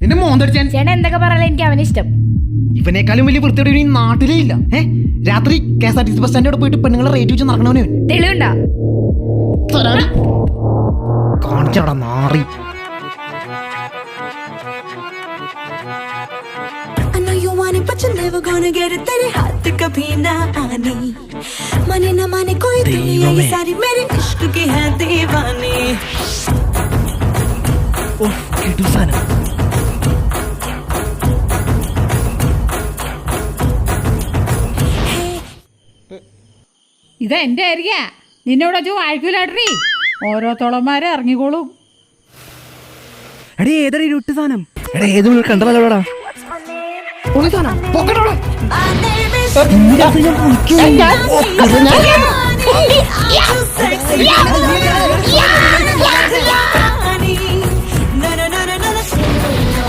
നിന്റെ മോന്തടിച്ചാൻ ചേട്ടൻ എന്തൊക്കെ പറയാൻ എനിക്ക് അവനെ ഇഷ്ടം. ഇവനേക്കാളും വലിയ വൃത്തിയുടെ ഈ നാട്ടിലേ ഇല്ല. രാത്രി KSRTC ബസ് സ്റ്റാൻഡിൽ പോയിട്ട് പെണ്ണുങ്ങളെ റേറ്റ് വെച്ച് നടക്കണവനെ തെളിവുണ്ടാ കാണിച്ചവിടെ നാറി. But you're never gonna get it. तेरे हाथ कभी ना आनी. माने ना माने कोई दुनिया ये सारी मेरे इश्क की है दीवानी. ഓ കിട്ടു സാധനം. ഇത് എൻ്റെ ഏരിയ. നിന്നോട് ചോ അയക്കൂലാട്രീ. ഓരോ തോളന്മാരെ ഇറങ്ങിക്കോളും. എടേ ഏതൊരു ഇരുട്ട് സാധനം. എടാ ഏത് കണ്ടതല്ലോടാ. Sexy.